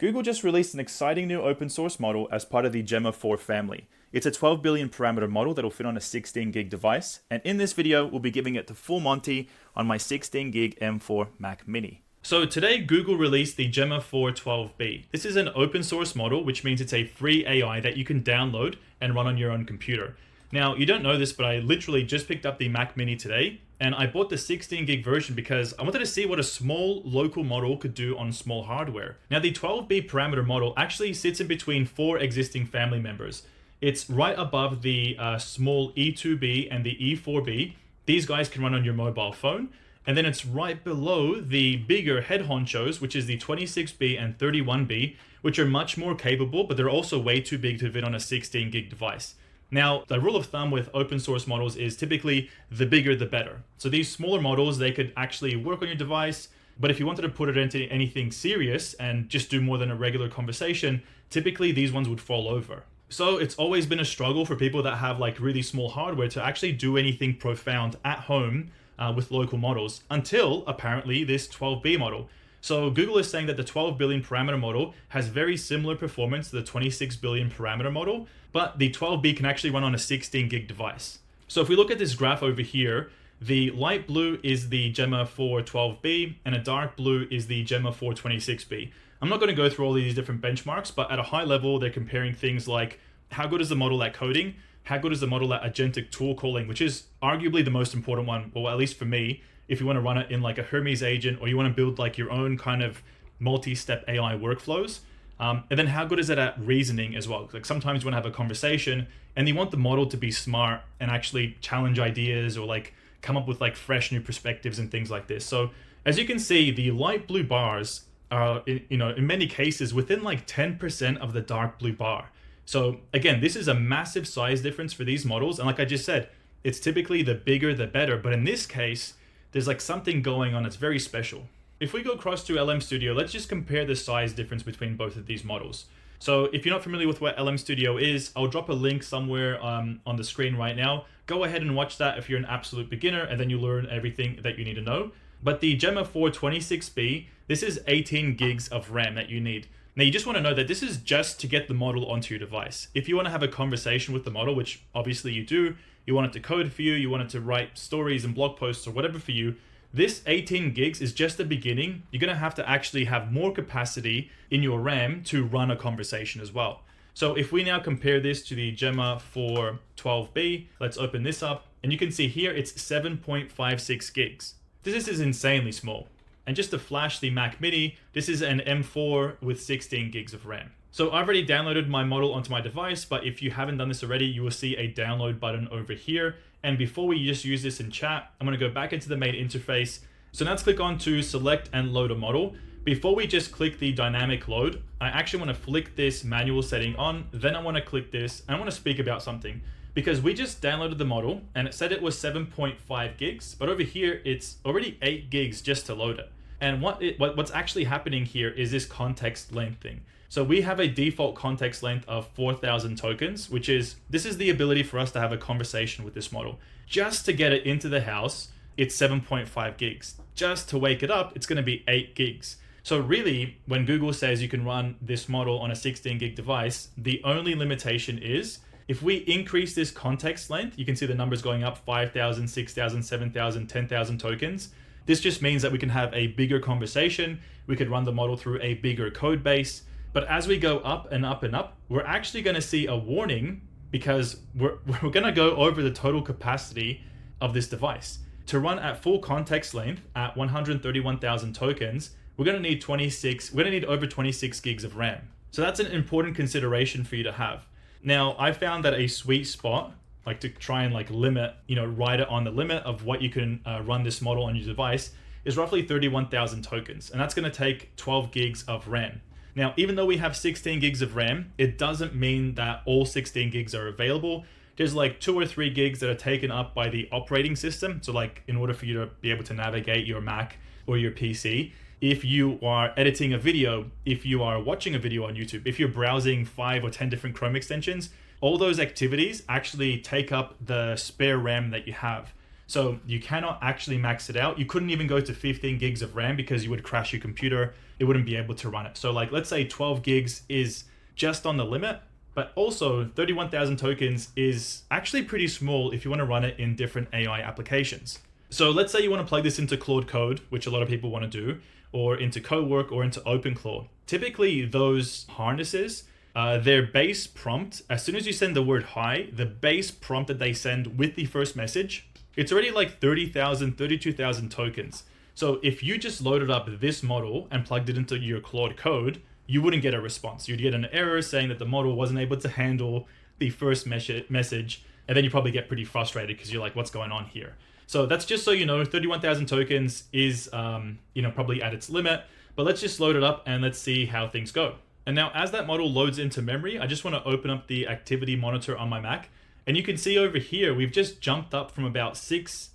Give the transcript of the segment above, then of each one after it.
Google just released an exciting new open source model as part of the Gemma 4 family. It's a 12 billion parameter model that'll fit on a 16 gig device, and in this video, we'll be giving it the full Monty on my 16 gig M4 Mac Mini. So today, Google released the Gemma 4 12B. This is an open source model, which means it's a free AI that you can download and run on your own computer. Now, you don't know this, but I literally just picked up the Mac Mini today, and I bought the 16 gig version because I wanted to see what a small local model could do on small hardware. Now, the 12B parameter model actually sits in between 4 existing family members. It's right above the small E2B and the E4B. These guys can run on your mobile phone. And then it's right below the bigger head honchos, which is the 26B and 31B, which are much more capable, but they're also way too big to fit on a 16 gig device. Now, the rule of thumb with open source models is typically the bigger the better. So these smaller models, they could actually work on your device, but if you wanted to put it into anything serious and just do more than a regular conversation, typically these ones would fall over. So it's always been a struggle for people that have like really small hardware to actually do anything profound at home with local models until apparently this 12B model. So Google is saying that the 12 billion parameter model has very similar performance to the 26 billion parameter model, but the 12B can actually run on a 16 gig device. So if we look at this graph over here, the light blue is the Gemma 4 12B and a dark blue is the Gemma 4 26B. I'm not going to go through all these different benchmarks, but at a high level, they're comparing things like how good is the model at coding, how good is the model at agentic tool calling, which is arguably the most important one, or at least for me, if you want to run it in like a Hermes agent or you want to build like your own kind of multi-step AI workflows. And then how good is it at reasoning as well? Like sometimes you want to have a conversation and you want the model to be smart and actually challenge ideas or like come up with like fresh new perspectives and things like this. So as you can see, the light blue bars are, in many cases within like 10% of the dark blue bar. So again, this is a massive size difference for these models. And like I just said, it's typically the bigger, the better. But in this case, there's like something going on that's very special. If we go across to LM Studio, let's just compare the size difference between both of these models. So if you're not familiar with what LM Studio is, I'll drop a link somewhere on the screen right now. Go ahead and watch that if you're an absolute beginner, and then you learn everything that you need to know. But the Gemma 4 26B, this is 18 gigs of RAM that you need. Now, you just want to know that this is just to get the model onto your device. If you want to have a conversation with the model, which obviously you do, you want it to code for you, you want it to write stories and blog posts or whatever for you, this 18 gigs is just the beginning. You're going to actually have more capacity in your RAM to run a conversation as well. So if we now compare this to the Gemma 4 12B, let's open this up, and you can see here it's 7.56 gigs. This is insanely small. And just to flash the Mac Mini, this is an M4 with 16 gigs of RAM. So I've already downloaded my model onto my device, but if you haven't done this already, you will see a download button over here. And before we just use this in chat, I'm going to go back into the main interface. So now let's click on to select and load a model. Before we just click the dynamic load, I actually want to flick this manual setting on. Then I want to click this and I want to speak about something. Because we just downloaded the model and it said it was 7.5 gigs, but over here it's already 8 gigs just to load it. And what's actually happening here is this context length thing. So we have a default context length of 4,000 tokens, this is the ability for us to have a conversation with this model. Just to get it into the house, it's 7.5 gigs. Just to wake it up, it's going to be 8 gigs. So really, when Google says you can run this model on a 16 gig device, the only limitation is if we increase this context length, you can see the numbers going up 5,000, 6,000, 7,000, 10,000 tokens. This just means that we can have a bigger conversation. We could run the model through a bigger code base. But as we go up and up and up, we're actually going to see a warning because we're going to go over the total capacity of this device. To run at full context length at 131,000 tokens, we're going to need over 26 gigs of RAM. So that's an important consideration for you to have. Now, I found that a sweet spot, like to try and like limit, ride it on the limit of what you can run this model on your device, is roughly 31,000 tokens. And that's going to take 12 gigs of RAM. Now, even though we have 16 gigs of RAM, it doesn't mean that all 16 gigs are available. There's like 2 or 3 gigs that are taken up by the operating system. So like in order for you to be able to navigate your Mac or your PC, if you are editing a video, if you are watching a video on YouTube, if you're browsing 5 or 10 different Chrome extensions, all those activities actually take up the spare RAM that you have. So you cannot actually max it out. You couldn't even go to 15 gigs of RAM because you would crash your computer. It wouldn't be able to run it. So like, let's say 12 gigs is just on the limit, but also 31,000 tokens is actually pretty small if you want to run it in different AI applications. So let's say you want to plug this into Claude Code, which a lot of people want to do, or into Cowork or into OpenClaw. Typically those harnesses, their base prompt, as soon as you send the word hi, the base prompt that they send with the first message, it's already like 30,000, 32,000 tokens. So if you just loaded up this model and plugged it into your Claude Code, you wouldn't get a response. You'd get an error saying that the model wasn't able to handle the first message, and then you probably get pretty frustrated because you're like, what's going on here? So that's just so you know, 31,000 tokens is probably at its limit, but let's just load it up and let's see how things go. And now as that model loads into memory, I just want to open up the activity monitor on my Mac. And you can see over here, we've just jumped up from about 6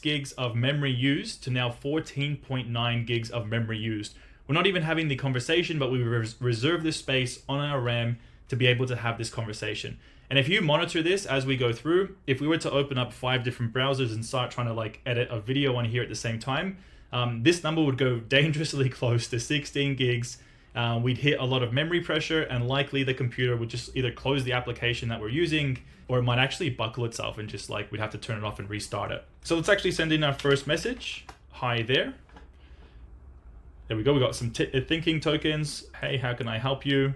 gigs of memory used to now 14.9 gigs of memory used. We're not even having the conversation, but we reserve this space on our RAM to be able to have this conversation. And if you monitor this as we go through, if we were to open up 5 different browsers and start trying to like edit a video on here at the same time, this number would go dangerously close to 16 gigs. We'd hit a lot of memory pressure, and likely the computer would just either close the application that we're using, or it might actually buckle itself and just like we'd have to turn it off and restart it. So let's actually send in our first message. Hi there. There we go. We got some thinking tokens. Hey, how can I help you?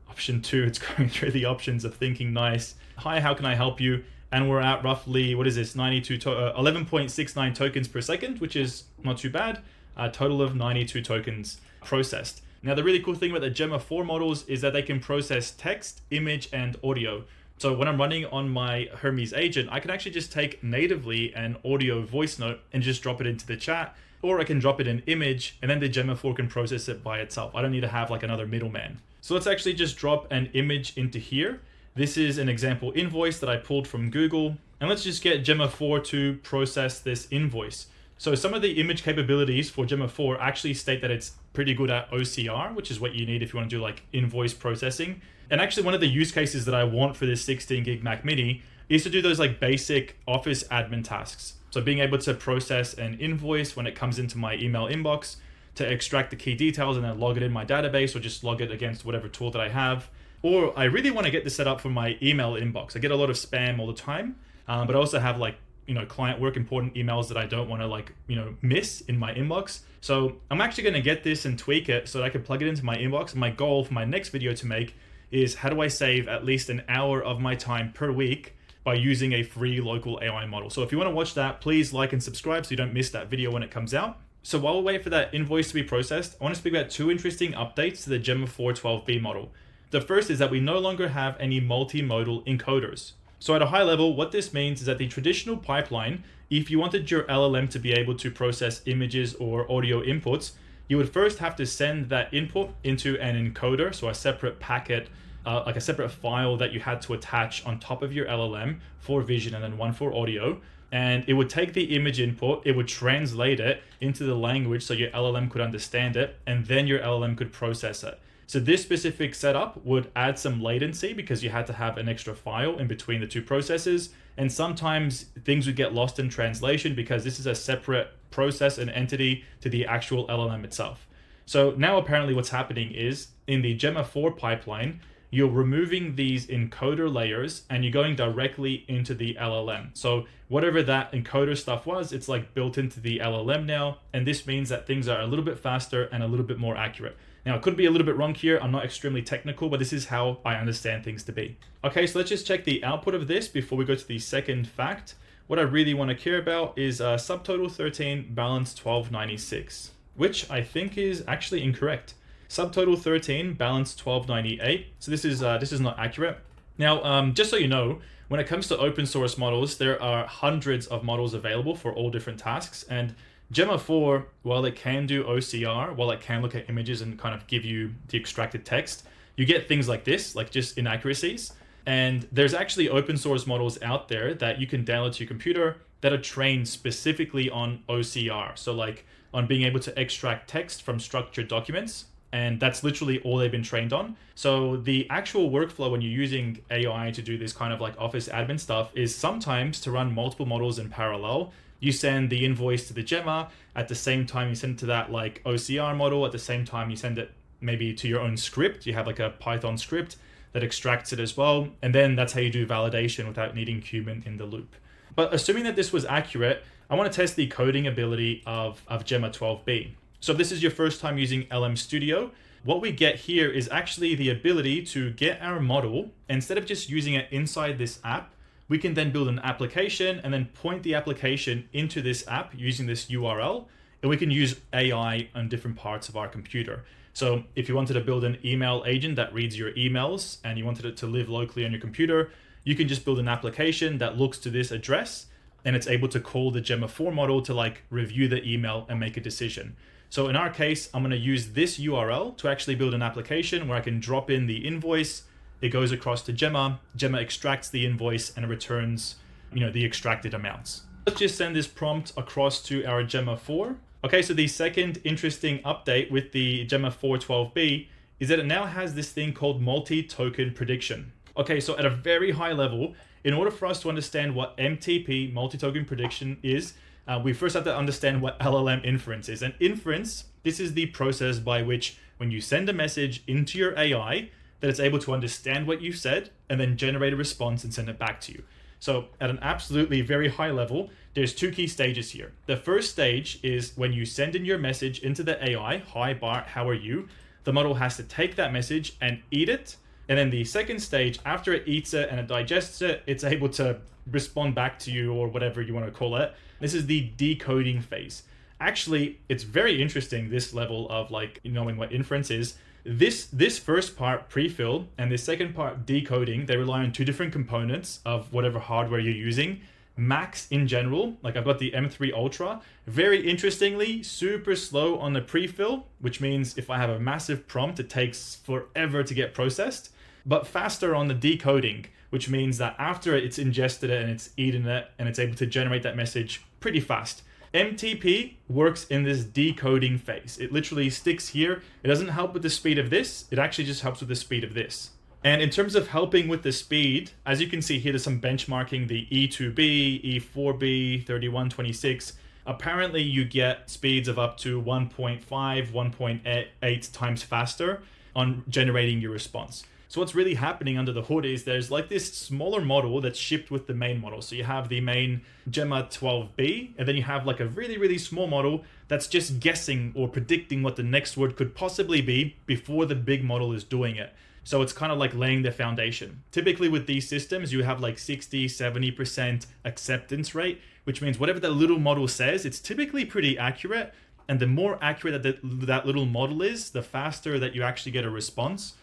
Option 2, it's going through the options of thinking nice. Hi, how can I help you? And we're at roughly, what is this, 11.69 tokens per second, which is not too bad. A total of 92 tokens processed. Now, the really cool thing about the Gemma 4 models is that they can process text, image, and audio. So when I'm running on my Hermes agent, I can actually just take natively an audio voice note and just drop it into the chat, or I can drop it in image, and then the Gemma 4 can process it by itself. I don't need to have like another middleman. So let's actually just drop an image into here. This is an example invoice that I pulled from Google, and let's just get Gemma 4 to process this invoice. So some of the image capabilities for Gemma 4 actually state that it's pretty good at OCR, which is what you need if you want to do like invoice processing. And actually one of the use cases that I want for this 16 gig Mac Mini is to do those like basic office admin tasks. So being able to process an invoice when it comes into my email inbox, to extract the key details and then log it in my database, or just log it against whatever tool that I have. Or I really want to get this set up for my email inbox. I get a lot of spam all the time, but I also have like, client work important emails that I don't want to miss in my inbox. So I'm actually going to get this and tweak it so that I can plug it into my inbox. My goal for my next video to make is how do I save at least an hour of my time per week by using a free local AI model. So if you want to watch that, please like and subscribe so you don't miss that video when it comes out. So while we wait for that invoice to be processed, I want to speak about 2 interesting updates to the Gemma 4 12B model. The first is that we no longer have any multimodal encoders. So at a high level, what this means is that the traditional pipeline, if you wanted your LLM to be able to process images or audio inputs, you would first have to send that input into an encoder, so a separate packet, like a separate file that you had to attach on top of your LLM for vision and then one for audio. And it would take the image input, it would translate it into the language so your LLM could understand it, and then your LLM could process it. So this specific setup would add some latency because you had to have an extra file in between the 2 processes. And sometimes things would get lost in translation because this is a separate process and entity to the actual LLM itself. So now apparently what's happening is in the Gemma 4 pipeline, you're removing these encoder layers and you're going directly into the LLM. So whatever that encoder stuff was, it's like built into the LLM now. And this means that things are a little bit faster and a little bit more accurate. Now, I could be a little bit wrong here. I'm not extremely technical, but this is how I understand things to be. Okay, so let's just check the output of this before we go to the second fact. What I really want to care about is subtotal 13, balance 1296, which I think is actually incorrect. Subtotal 13, balance 1298. So this is not accurate. Now, just so you know, when it comes to open source models, there are hundreds of models available for all different tasks. And Gemma 4, while it can do OCR, while it can look at images and kind of give you the extracted text, you get things like this, like just inaccuracies. And there's actually open source models out there that you can download to your computer that are trained specifically on OCR. So like on being able to extract text from structured documents. And that's literally all they've been trained on. So the actual workflow when you're using AI to do this kind of like office admin stuff is sometimes to run multiple models in parallel. You send the invoice to the Gemma, at the same time you send it to that like OCR model, at the same time you send it maybe to your own script. You have like a Python script that extracts it as well. And then that's how you do validation without needing human in the loop. But assuming that this was accurate, I want to test the coding ability of Gemma 12b. So if this is your first time using LM Studio, what we get here is actually the ability to get our model. Instead of just using it inside this app, we can then build an application and then point the application into this app using this URL. And we can use AI on different parts of our computer. So if you wanted to build an email agent that reads your emails and you wanted it to live locally on your computer, you can just build an application that looks to this address and it's able to call the Gemma 4 model to like review the email and make a decision. So in our case, I'm going to use this URL to actually build an application where I can drop in the invoice. It goes across to Gemma. Gemma extracts the invoice and it returns, the extracted amounts. Let's just send this prompt across to our Gemma 4. Okay, so the second interesting update with the Gemma 4 12b is that it now has this thing called multi-token prediction. Okay, so at a very high level, in order for us to understand what MTP, multi-token prediction, is, we first have to understand what LLM inference is. And inference, this is the process by which when you send a message into your AI, that it's able to understand what you said and then generate a response and send it back to you. So at an absolutely very high level, there's two key stages here. The first stage is when you send in your message into the AI, hi Bart, how are you? The model has to take that message and eat it. And then the second stage, after it eats it and it digests it, it's able to respond back to you or whatever you want to call it. This is the decoding phase. Actually, it's very interesting, this level of like knowing what inference is. This first part, prefill, and this second part, decoding, they rely on two different components of whatever hardware you're using. Max in general, like I've got the M3 Ultra, very interestingly, super slow on the prefill, which means if I have a massive prompt, it takes forever to get processed, but faster on the decoding, which means that after it's ingested it and it's eaten it and it's able to generate that message pretty fast. MTP works in this decoding phase. It literally sticks here. It doesn't help with the speed of this. It actually just helps with the speed of this. And in terms of helping with the speed, as you can see here, there's some benchmarking, the E2B, E4B, 3126. Apparently you get speeds of up to 1.5, 1.8 times faster on generating your response. So what's really happening under the hood is there's like this smaller model that's shipped with the main model. So you have the main Gemma 12b, and then you have like a really, really small model that's just guessing or predicting what the next word could possibly be before the big model is doing it. So it's kind of like laying the foundation. Typically with these systems, you have like 60, 70% acceptance rate, which means whatever the little model says, it's typically pretty accurate. And the more accurate that little model is, the faster that you actually get a response.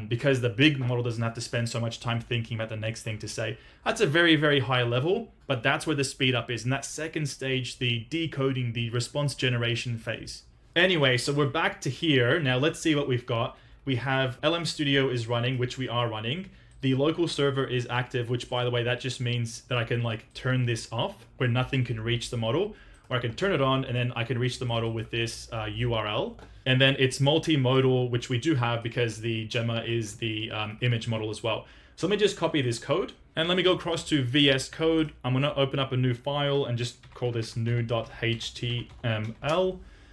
Because the big model doesn't have to spend so much time thinking about the next thing to say. That's a very, very high level, but that's where the speed up is. And that second stage, the decoding, the response generation phase. Anyway, so we're back to here. Now let's see what we've got. We have LM Studio is running, which we are running. The local server is active, which by the way, that just means that I can like turn this off where nothing can reach the model. Or I can turn it on and then I can reach the model with this URL. And then it's multimodal, which we do have because the Gemma is the image model as well. So let me just copy this code and let me go across to VS Code. I'm going to open up a new file and just call this new.html.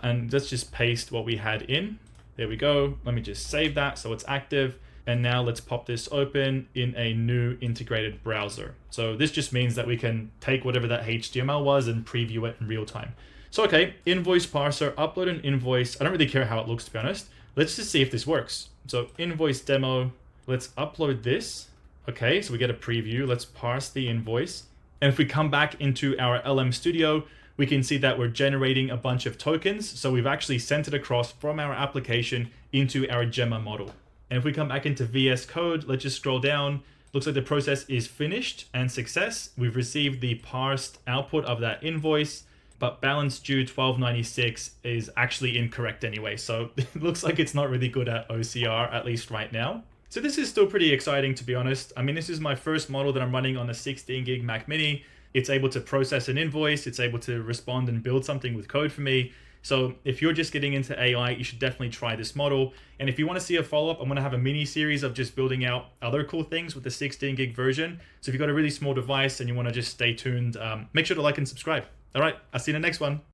And let's just paste what we had in. There we go. Let me just save that so it's active. And now let's pop this open in a new integrated browser. So this just means that we can take whatever that HTML was and preview it in real time. So, okay, invoice parser, upload an invoice. I don't really care how it looks, to be honest. Let's just see if this works. So invoice demo, let's upload this. Okay, so we get a preview. Let's parse the invoice. And if we come back into our LM Studio, we can see that we're generating a bunch of tokens. So we've actually sent it across from our application into our Gemma model. And if we come back into VS Code, let's just scroll down. Looks like the process is finished and success. We've received the parsed output of that invoice, but balance due 1296 is actually incorrect anyway. So it looks like it's not really good at OCR, at least right now. So this is still pretty exciting, to be honest. I mean, this is my first model that I'm running on a 16 gig Mac Mini. It's able to process an invoice. It's able to respond and build something with code for me. So if you're just getting into AI, you should definitely try this model. And if you want to see a follow-up, I'm going to have a mini series of just building out other cool things with the 16 gig version. So if you've got a really small device and you want to just stay tuned, make sure to like and subscribe. All right, I'll see you in the next one.